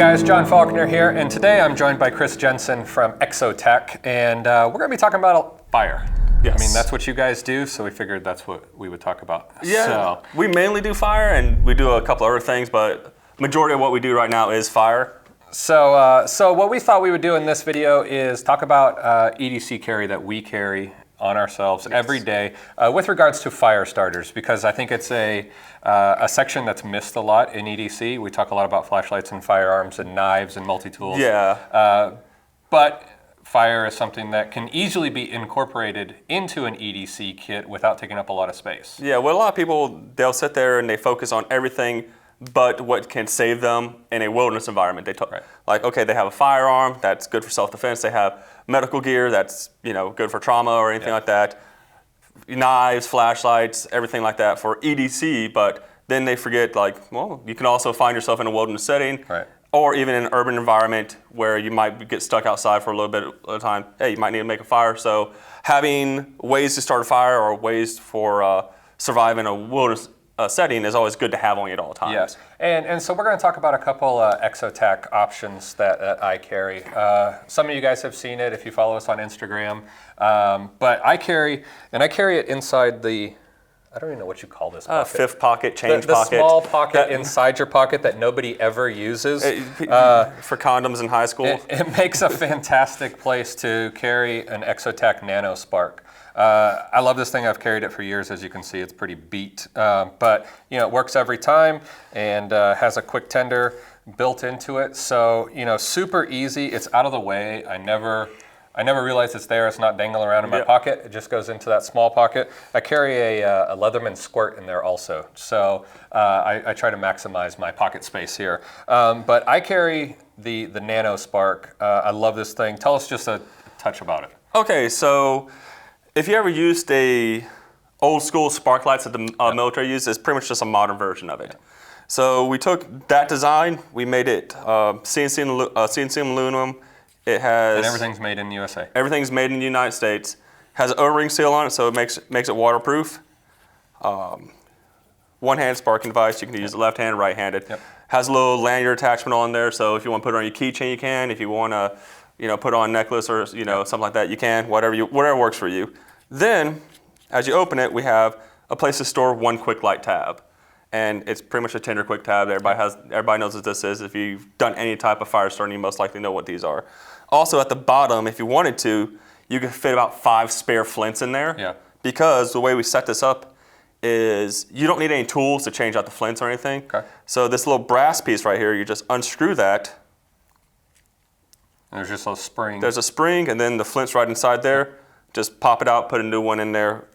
guys, John Faulkner here, and today I'm joined by Chris Jenson from Exotac, and we're going to be talking about fire. Yes. I mean, that's what you guys do, so we figured that's what we would talk about. Yeah, so, we mainly do fire, and we do a couple other things, but majority of what we do right now is fire. So what we thought we would do in this video is talk about EDC carry that we carry on ourselves every day with regards to fire starters, because I think it's a section that's missed a lot in EDC. We talk a lot about flashlights and firearms and knives and multi-tools. Yeah. But fire is something that can easily be incorporated into an EDC kit without taking up a lot of space. Yeah, well, a lot of people, they'll sit there and they focus on everything but what can save them in a wilderness environment. Like, okay, they have a firearm that's good for self-defense. They have medical gear that's, good for trauma or anything like that. Knives, flashlights, everything like that for EDC, but then they forget, you can also find yourself in a wilderness setting, or even in an urban environment where you might get stuck outside for a little bit of time. Hey, you might need to make a fire. So having ways to start a fire or ways for surviving a wilderness setting is always good to have on you at all times. Yes, and so we're going to talk about a couple Exotac options that I carry. Some of you guys have seen it if you follow us on Instagram, but I carry it inside the, I don't even know what you call this pocket. Fifth pocket, change the pocket. The small pocket inside your pocket that nobody ever uses. For condoms in high school. It makes a fantastic place to carry an Exotac nanoSPARK. I love this thing. I've carried it for years. As you can see, it's pretty beat, but it works every time and has a quick tender built into it. So super easy. It's out of the way. I never realize it's there. It's not dangling around in my pocket. It just goes into that small pocket. I carry a Leatherman squirt in there also. So I try to maximize my pocket space here. But I carry the nanoSPARK. I love this thing. Tell us just a touch about it. Okay, so if you ever used a old school spark lights that the military used, it's pretty much just a modern version of it. So we took that design, we made it CNC aluminum. It has, and everything's made in the USA. Everything's made in the United States. Has an O-ring seal on it, so it makes it waterproof. One-hand sparking device. You can use it left-handed, right-handed. Has a little lanyard attachment on there, so if you want to put it on your keychain, you can. If you want to, put on a necklace or something like that, you can. Whatever works for you. Then, as you open it, we have a place to store one quick light tab, and it's pretty much a Tinder quick tab. Everybody knows what this is. If you've done any type of fire starting, you most likely know what these are. Also, at the bottom, if you wanted to, you could fit about 5 spare flints in there. Because the way we set this up is you don't need any tools to change out the flints or anything. So this little brass piece right here, you just unscrew that. And there's just a spring. There's a spring, and then the flint's right inside there. Just pop it out, put a new one in there,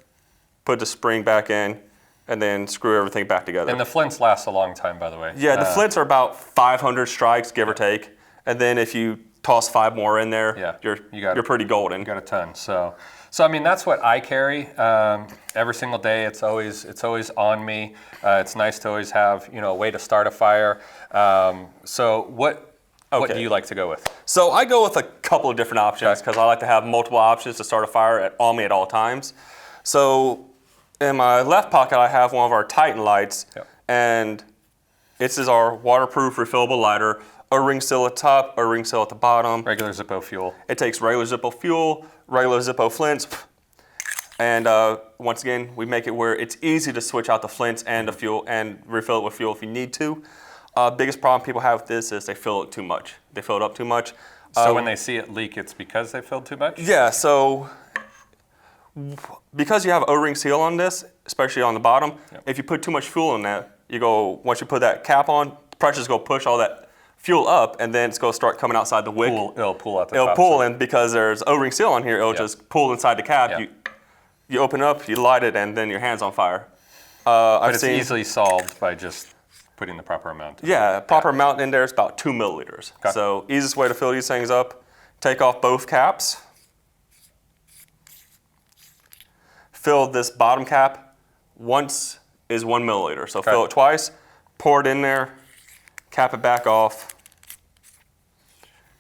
put the spring back in, and then screw everything back together. And the flints last a long time, by the way. Yeah, the flints are about 500 strikes, give or take. And then if you toss 5 more in there, you're pretty golden. You got a ton. So I mean, that's what I carry every single day. It's always on me. It's nice to always have a way to start a fire. So what do you like to go with? So I go with a couple of different options because I like to have multiple options to start a fire on me at all times. So in my left pocket, I have one of our titanLIGHTs, and this is our waterproof refillable lighter. O-ring seal at the top, O-ring seal at the bottom. Regular Zippo fuel. It takes regular Zippo fuel, regular Zippo flints, and once again, we make it where it's easy to switch out the flints and the fuel and refill it with fuel if you need to. Biggest problem people have with this is they fill it too much. They fill it up too much. So when they see it leak, it's because they filled too much? Yeah, so because you have O-ring seal on this, especially on the bottom, if you put too much fuel in that, once you put that cap on, pressure's going to push all that fuel up, and then it's going to start coming outside the wick. It'll pull out the top. It'll pull, and because there's O-ring seal on here, it'll just pull inside the cap. You open up, you light it, and then your hand's on fire. But it's easily solved by just putting the proper amount. Proper amount in there is about 2 milliliters. So easiest way to fill these things up, take off both caps. Fill this bottom cap once is 1 milliliter. So fill it twice, pour it in there, cap it back off,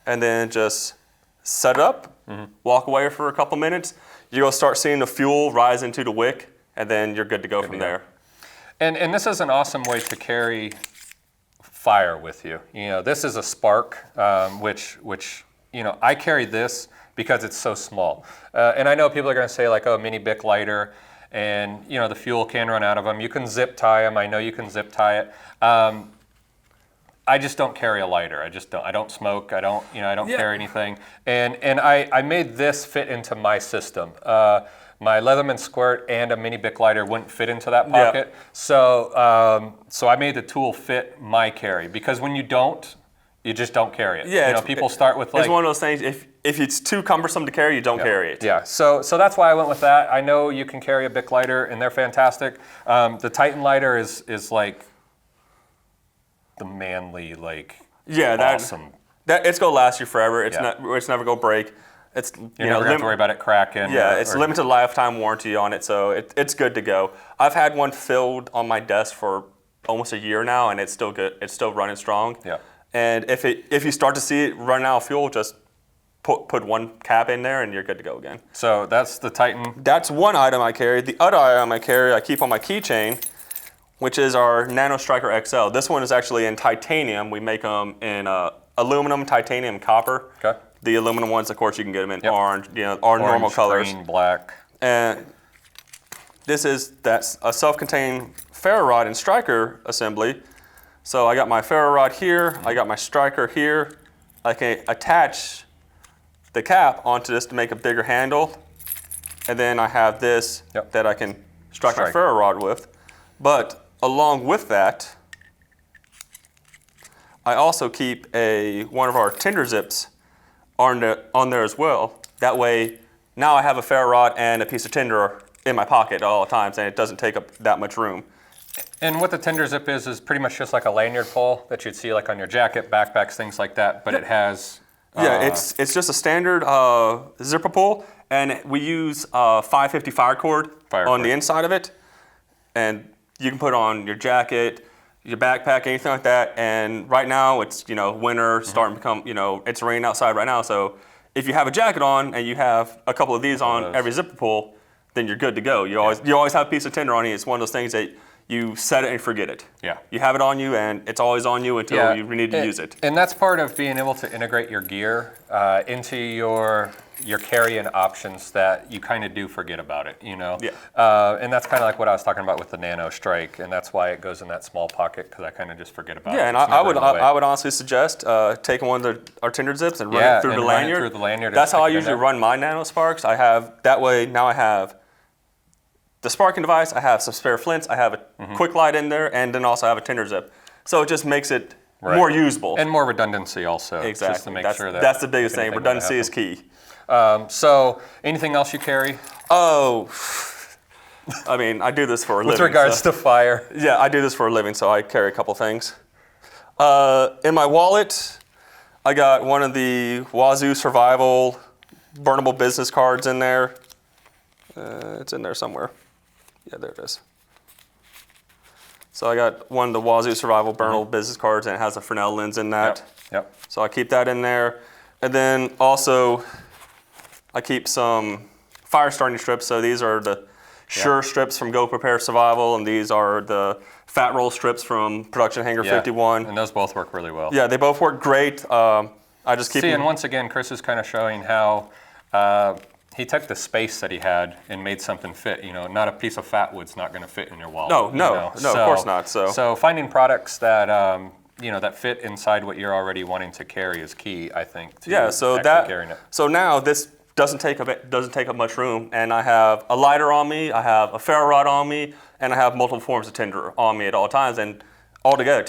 and then just set it up, walk away for a couple minutes. You're going to start seeing the fuel rise into the wick, and then you're good to go from there. And this is an awesome way to carry fire with you. You know, this is a Spark, which you know, I carry this because it's so small. And I know people are going to say like, oh, mini Bic lighter, and you know, the fuel can run out of them. You can zip tie them. I know you can zip tie it. I just don't carry a lighter. I just don't. I don't smoke. I don't carry anything. And I made this fit into my system. My Leatherman squirt and a mini Bic lighter wouldn't fit into that pocket. Yeah. So I made the tool fit my carry, because when you don't, you just don't carry it. Yeah, you know, people start with like, it's one of those things. If it's too cumbersome to carry, you don't carry it. Yeah. So that's why I went with that. I know you can carry a Bic lighter, and they're fantastic. The Titan lighter is like the manly, like, awesome. That it's gonna last you forever. It's never gonna break. It's You're never gonna have to worry about it cracking. Yeah, it's limited lifetime warranty on it, so it's good to go. I've had one filled on my desk for almost a year now, and it's still good. It's still running strong. Yeah. And if you start to see it run out of fuel, just put one cap in there, and you're good to go again. So that's the Titan. That's one item I carry. The other item I carry, I keep on my keychain, which is our nanoSPARK XL. This one is actually in titanium. We make them in aluminum, titanium, copper. Okay. The aluminum ones, of course, you can get them in orange, you know, our normal colors. Green, black. And that's a self-contained fireROD and striker assembly. So I got my fireROD here, I got my striker here. I can attach the cap onto this to make a bigger handle. And then I have this that I can strike my fireROD with. But along with that, I also keep one of our tinder zips on there as well. That way, now I have a fireROD and a piece of tinder in my pocket at all times, and it doesn't take up that much room. And what the tinder zip is pretty much just like a lanyard pull that you'd see like on your jacket, backpacks, things like that. But it has it's just a standard zipper pull, and we use 550 fire cord on the inside of it, and you can put on your jacket, your backpack, anything like that. And right now it's winter, starting to become it's raining outside right now. So if you have a jacket on and you have a couple of these on every zipper pull, then you're good to go. You always have a piece of tinder on you. It's one of those things that you set it and forget it. Yeah. You have it on you, and it's always on you until you need to use it. And that's part of being able to integrate your gear into your carry-in options that you kind of do forget about it, Yeah. And that's kind of like what I was talking about with the nanoSPARK, and that's why it goes in that small pocket, because I kind of just forget about it. Yeah, and I would honestly suggest taking one of our tinder zips and running it through the lanyard. That's how I usually run my nanoSPARKs. Now I have the sparking device, I have some spare flints, I have a quick light in there, and then also I have a tinder zip. So it just makes it more usable. And more redundancy also. Exactly. Just to make sure that's the biggest thing. Redundancy is key. So anything else you carry? Oh, I mean, I do this for a living. With regards to fire? Yeah, I do this for a living, so I carry a couple things. In my wallet, I got one of the Wazoo Survival burnable business cards in there. It's in there somewhere. Yeah, there it is. So I got one of the Wazoo Survival burnable business cards, and it has a Fresnel lens in that. Yep. So I keep that in there. And then also, I keep some fire starting strips. So these are the Sure strips from Go Prepare Survival, and these are the Fat Roll strips from Production Hangar 51. And those both work really well. Yeah, they both work great. I just keep and once again, Chris is kind of showing how he took the space that he had and made something fit. Not a piece of fat wood's not going to fit in your wallet. No, of course not. So finding products that that fit inside what you're already wanting to carry is key, I think. Carrying it. So now this doesn't take up much room, and I have a lighter on me, I have a fireROD on me, and I have multiple forms of tinder on me at all times, and altogether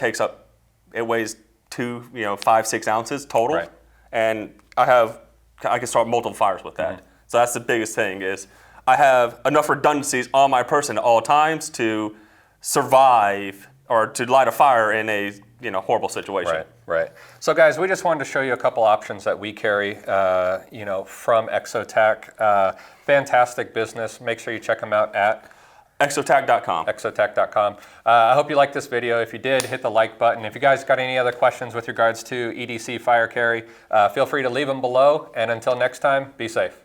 it weighs 5, 6 ounces total, right. And I can start multiple fires with that. So that's the biggest thing, is I have enough redundancies on my person at all times to survive or to light a fire in a horrible situation. Right. So guys, we just wanted to show you a couple options that we carry, from Exotac. Fantastic business. Make sure you check them out at Exotac.com. Exotac.com. I hope you liked this video. If you did, hit the like button. If you guys got any other questions with regards to EDC Fire Carry, feel free to leave them below. And until next time, be safe.